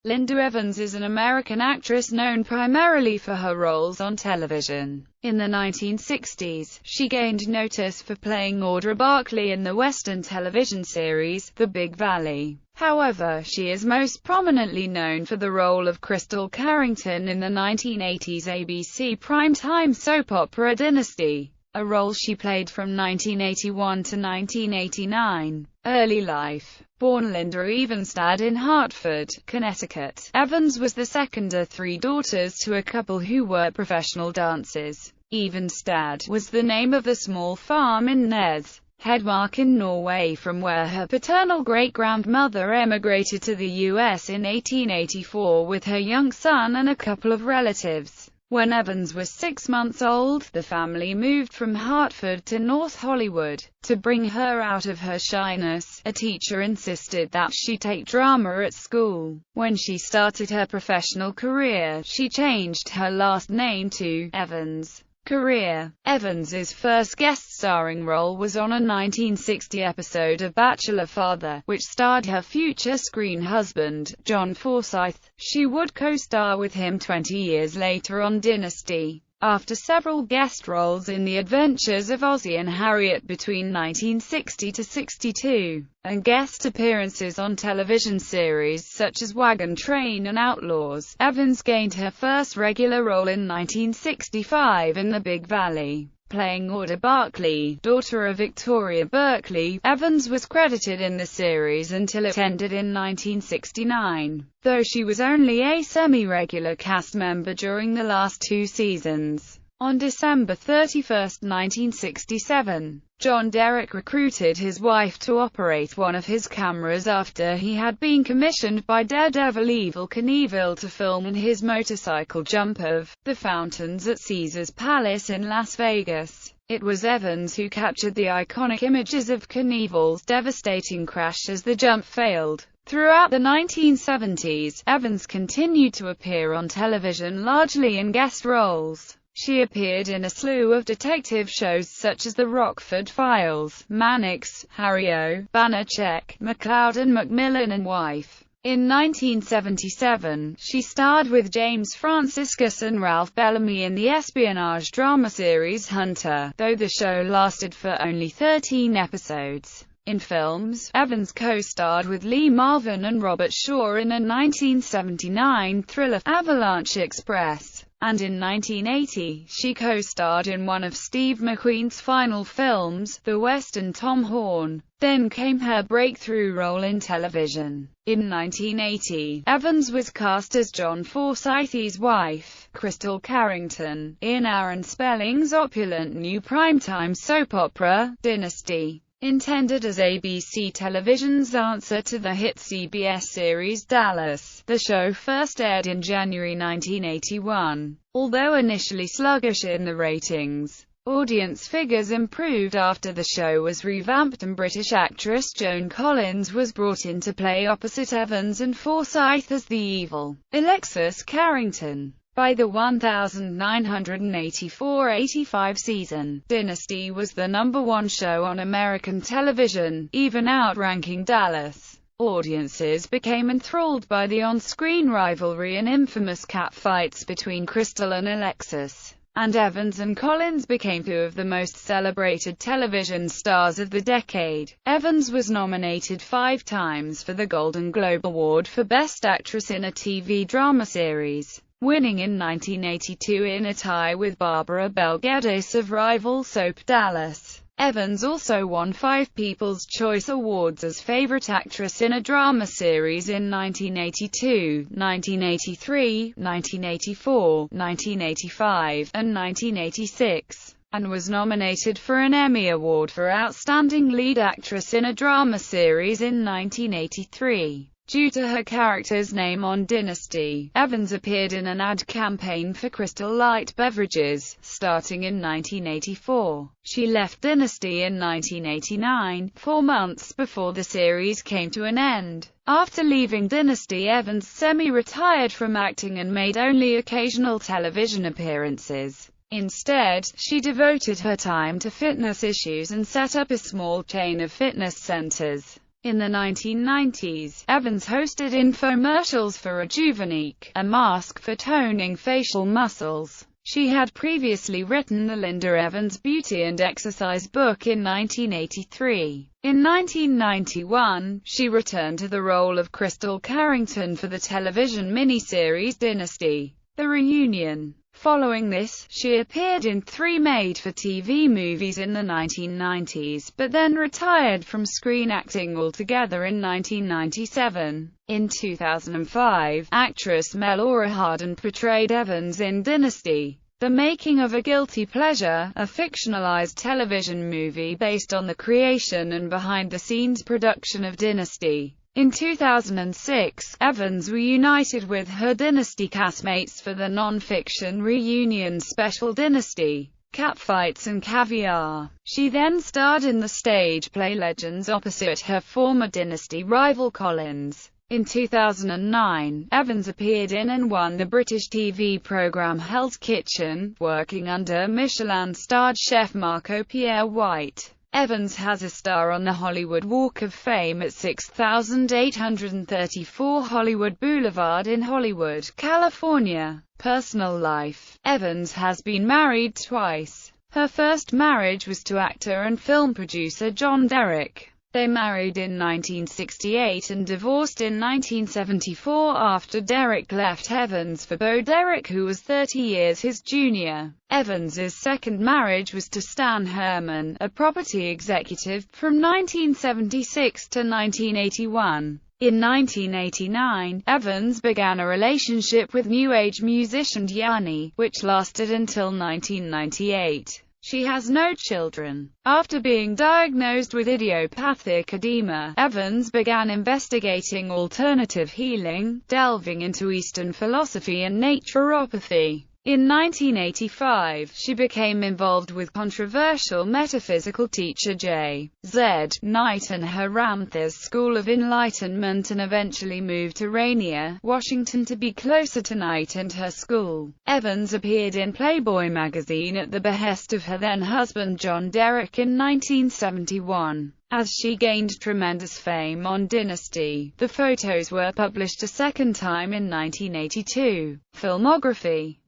Linda Evans is an American actress known primarily for her roles on television. In the 1960s, she gained notice for playing Audra Barkley in the Western television series, The Big Valley. However, she is most prominently known for the role of Crystal Carrington in the 1980s ABC primetime soap opera Dynasty, a role she played from 1981 to 1989. Early life. Born Linda Evenstad in Hartford, Connecticut, Evans was the second of three daughters to a couple who were professional dancers. Evenstad was the name of the small farm in Nes, Hedmark in Norway, from where her paternal great-grandmother emigrated to the U.S. in 1884 with her young son and a couple of relatives. When Evans was 6 months old, the family moved from Hartford to North Hollywood. To bring her out of her shyness, a teacher insisted that she take drama at school. When she started her professional career, she changed her last name to Evans. Career. Evans's first guest-starring role was on a 1960 episode of Bachelor Father, which starred her future screen husband, John Forsythe. She would co-star with him 20 years later on Dynasty. After several guest roles in The Adventures of Ozzie and Harriet between 1960 to 62, and guest appearances on television series such as Wagon Train and Outlaws, Evans gained her first regular role in 1965 in The Big Valley. Playing Audra Barkley, daughter of Victoria Berkeley, Evans was credited in the series until it ended in 1969, though she was only a semi-regular cast member during the last 2 seasons. On December 31, 1967, John Derek recruited his wife to operate one of his cameras after he had been commissioned by Daredevil Evel Knievel to film in his motorcycle jump of the fountains at Caesar's Palace in Las Vegas. It was Evans who captured the iconic images of Knievel's devastating crash as the jump failed. Throughout the 1970s, Evans continued to appear on television largely in guest roles. She appeared in a slew of detective shows such as The Rockford Files, Mannix, Harry O, Banachek, McCloud and Macmillan and Wife. In 1977, she starred with James Franciscus and Ralph Bellamy in the espionage drama series Hunter, though the show lasted for only 13 episodes. In films, Evans co-starred with Lee Marvin and Robert Shaw in a 1979 thriller, Avalanche Express. And in 1980, she co-starred in one of Steve McQueen's final films, the western Tom Horn. Then came her breakthrough role in television. In 1980, Evans was cast as John Forsythe's wife, Crystal Carrington, in Aaron Spelling's opulent new primetime soap opera, Dynasty. Intended as ABC Television's answer to the hit CBS series Dallas, the show first aired in January 1981. Although initially sluggish in the ratings, audience figures improved after the show was revamped and British actress Joan Collins was brought in to play opposite Evans and Forsythe as the evil Alexis Carrington. By the 1984-85 season, Dynasty was the #1 show on American television, even outranking Dallas. Audiences became enthralled by the on-screen rivalry and infamous catfights between Crystal and Alexis, and Evans and Collins became 2 of the most celebrated television stars of the decade. Evans was nominated 5 times for the Golden Globe Award for Best Actress in a TV Drama Series, winning in 1982 in a tie with Barbara Bel Geddes of rival soap Dallas. Evans also won 5 People's Choice Awards as Favorite Actress in a Drama Series in 1982, 1983, 1984, 1985, and 1986, and was nominated for an Emmy Award for Outstanding Lead Actress in a Drama Series in 1983. Due to her character's name on Dynasty, Evans appeared in an ad campaign for Crystal Light beverages, starting in 1984. She left Dynasty in 1989, 4 months before the series came to an end. After leaving Dynasty, Evans semi-retired from acting and made only occasional television appearances. Instead, she devoted her time to fitness issues and set up a small chain of fitness centers. In the 1990s, Evans hosted infomercials for Rejuvenate, a mask for toning facial muscles. She had previously written the Linda Evans Beauty and Exercise book in 1983. In 1991, she returned to the role of Crystal Carrington for the television miniseries Dynasty: The Reunion. Following this, she appeared in 3 made-for-TV movies in the 1990s, but then retired from screen acting altogether in 1997. In 2005, actress Melora Hardin portrayed Evans in Dynasty: The Making of a Guilty Pleasure, a fictionalized television movie based on the creation and behind-the-scenes production of Dynasty. In 2006, Evans reunited with her Dynasty castmates for the non-fiction reunion special Dynasty: Catfights and Caviar. She then starred in the stage play Legends opposite her former Dynasty rival Collins. In 2009, Evans appeared in and won the British TV programme Hell's Kitchen, working under Michelin-starred chef Marco Pierre White. Evans has a star on the Hollywood Walk of Fame at 6834 Hollywood Boulevard in Hollywood, California. Personal life: Evans has been married twice. Her first marriage was to actor and film producer John Derek. They married in 1968 and divorced in 1974 after Derek left Evans for Bo Derek, who was 30 years his junior. Evans's second marriage was to Stan Herman, a property executive, from 1976 to 1981. In 1989, Evans began a relationship with New Age musician Yanni, which lasted until 1998. She has no children. After being diagnosed with idiopathic edema, Evans began investigating alternative healing, delving into Eastern philosophy and naturopathy. In 1985, she became involved with controversial metaphysical teacher J. Z. Knight and her Ramtha's School of Enlightenment, and eventually moved to Rainier, Washington to be closer to Knight and her school. Evans appeared in Playboy magazine at the behest of her then-husband John Derek in 1971. As she gained tremendous fame on Dynasty, the photos were published a second time in 1982. Filmography: